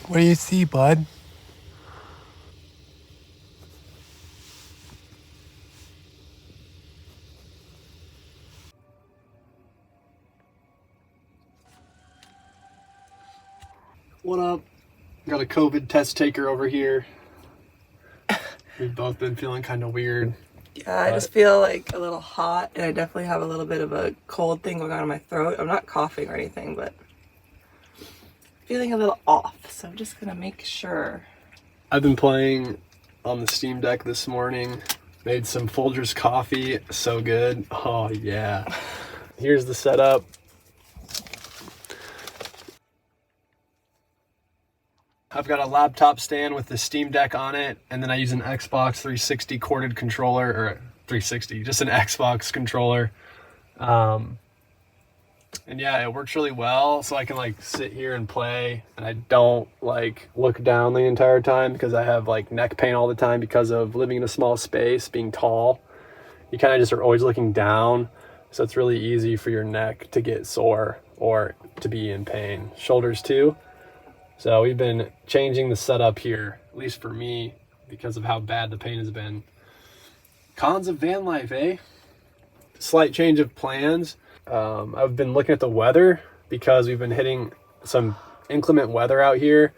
What do you see, bud? What up? Got a COVID test taker over here. We've both been feeling kind of weird. Yeah, I just feel like a little hot, and I definitely have a little bit of a cold thing going on in my throat. I'm not coughing or anything, but feeling a little off, so I'm just gonna make sure. I've been playing on the Steam Deck this morning. Made some Folgers coffee. So good. Oh, yeah. Here's the setup. I've got a laptop stand with the Steam Deck on it, and then I use an Xbox 360 corded controller, or 360, just an Xbox controller. And yeah, it works really well, so I can like sit here and play, and I don't like look down the entire time because I have like neck pain all the time because of living in a small space, being tall. You kind of just are always looking down, so it's really easy for your neck to get sore or to be in pain. Shoulders too. So we've been changing the setup here, at least for me, because of how bad the pain has been. Cons of van life, eh? Slight change of plans. I've been looking at the weather because we've been hitting some inclement weather out here.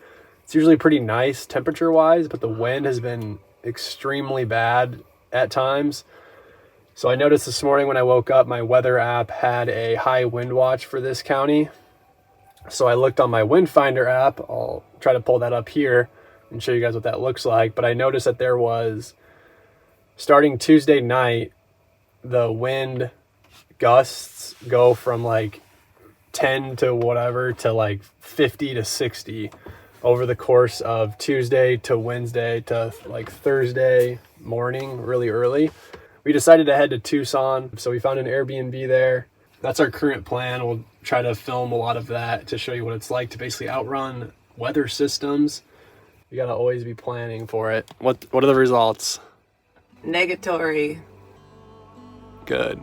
It's usually pretty nice temperature-wise, but the wind has been extremely bad at times. So I noticed this morning when I woke up, my weather app had a high wind watch for this county. So I looked on my wind finder app. I'll try to pull that up here and show you guys what that looks like. But I noticed that there was, starting Tuesday night, the wind gusts go from like 10 to whatever to like 50 to 60 over the course of Tuesday to Wednesday to like Thursday morning, really early. We decided to head to Tucson, so we found an Airbnb there. That's our current plan. We'll try to film a lot of that to show you what it's like to basically outrun weather systems. You gotta always be planning for it. What are the results? Negatory. Good.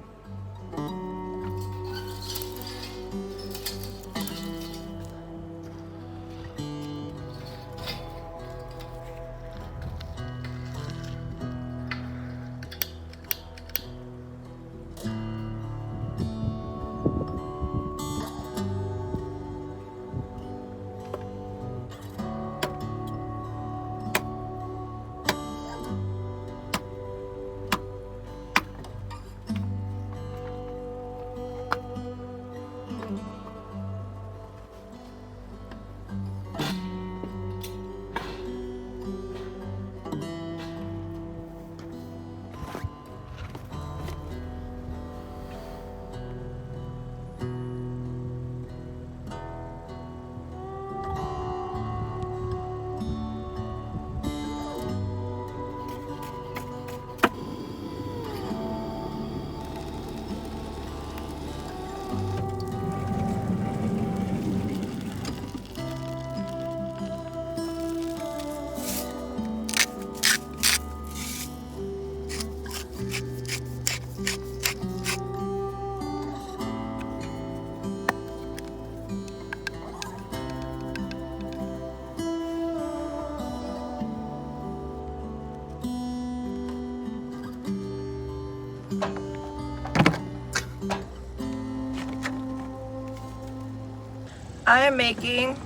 I am making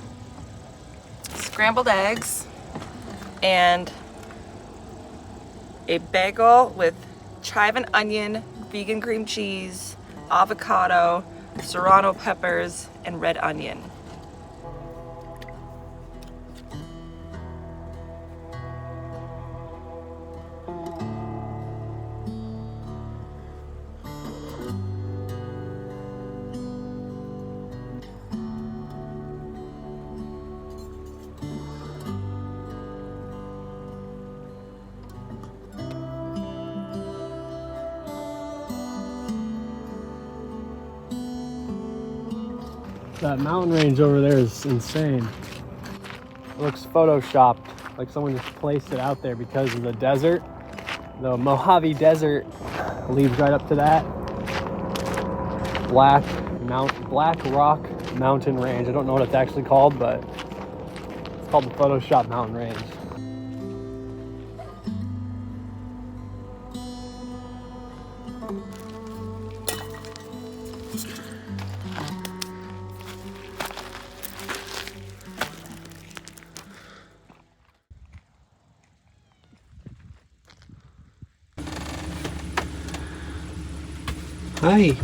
scrambled eggs and a bagel with chive and onion, vegan cream cheese, avocado, serrano peppers, and red onion. That mountain range over there is insane. It looks photoshopped, like someone just placed it out there because of the desert. The Mojave Desert leads right up to that. Black Rock Mountain Range. I don't know what it's actually called, but it's called the Photoshop Mountain Range. Hi.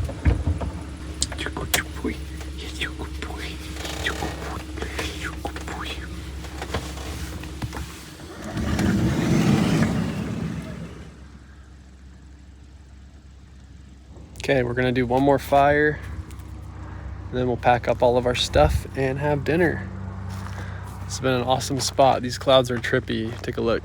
Okay, we're gonna do one more fire, and then we'll pack up all of our stuff and have dinner. It's been an awesome spot. These clouds are trippy. Take a look.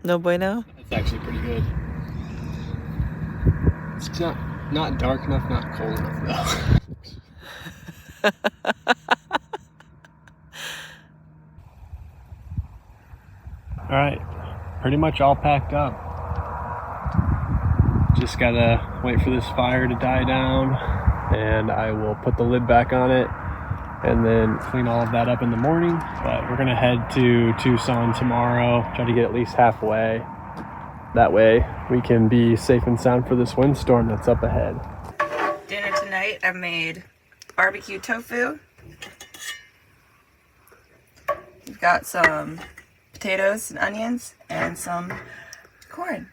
No bueno? That's actually pretty good. It's not dark enough, not cold enough though. All right, pretty much all packed up. Just gotta wait for this fire to die down, and I will put the lid back on it and then clean all of that up in the morning. But we're gonna head to Tucson tomorrow, try to get at least halfway. That way we can be safe and sound for this windstorm that's up ahead. Dinner tonight, I made barbecue tofu. We've got some potatoes and onions and some corn.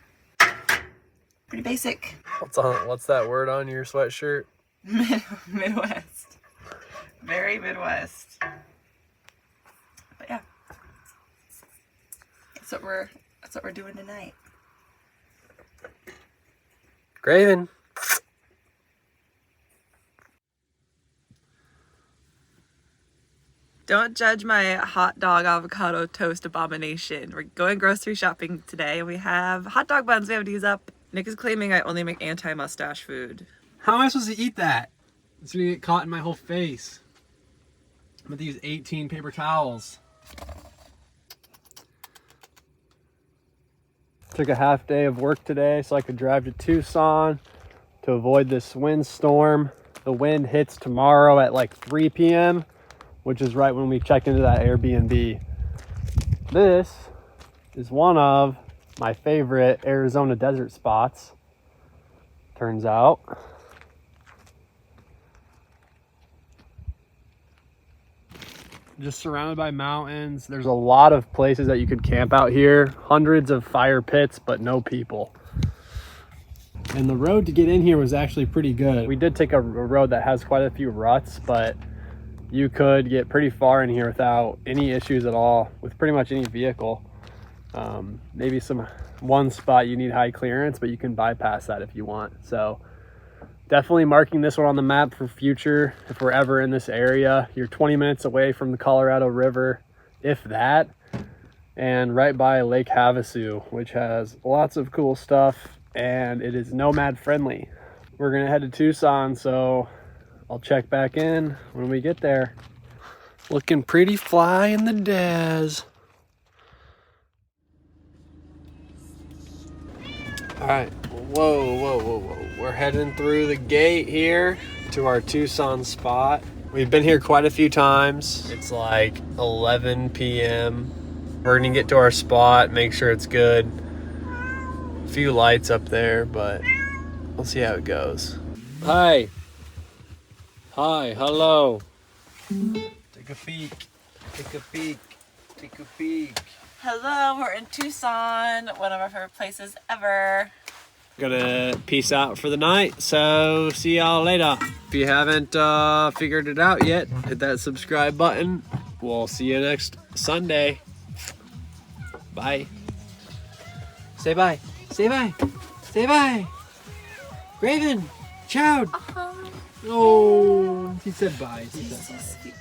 Pretty basic. What's that word on your sweatshirt? Midwest. Very Midwest. But yeah. That's what we're doing tonight. Graven. Don't judge my hot dog avocado toast abomination. We're going grocery shopping today and we have hot dog buns we have to use up. Nick is claiming I only make anti-mustache food. How am I supposed to eat that? It's gonna get caught in my whole face. I'm gonna use 18 paper towels. Took a half day of work today so I could drive to Tucson to avoid this windstorm. The wind hits tomorrow at like 3 p.m., which is right when we check into that Airbnb. This is one of my favorite Arizona desert spots, turns out. Just surrounded by mountains. There's a lot of places that you could camp out here. Hundreds of fire pits, but no people. And the road to get in here was actually pretty good. We did take a road that has quite a few ruts, but you could get pretty far in here without any issues at all with pretty much any vehicle. Maybe one spot you need high clearance, but you can bypass that if you want. So definitely marking this one on the map for future if we're ever in this area. You're 20 minutes away from the Colorado River, if that, and right by Lake Havasu, which has lots of cool stuff, and it is nomad friendly. We're gonna head to Tucson, so I'll check back in when we get there. Looking pretty fly in the des. All right, whoa. We're heading through the gate here to our Tucson spot. We've been here quite a few times. It's like 11 p.m. We're gonna get to our spot, make sure it's good. A few lights up there, but we'll see how it goes. Hi, hello. Take a peek. Hello, we're in Tucson, one of our favorite places ever. Gonna peace out for the night, so see y'all later. If you haven't figured it out yet, hit that subscribe button. We'll see you next Sunday. Bye. Say bye. Graven, Chowd. Oh, he said bye. He's so sweet.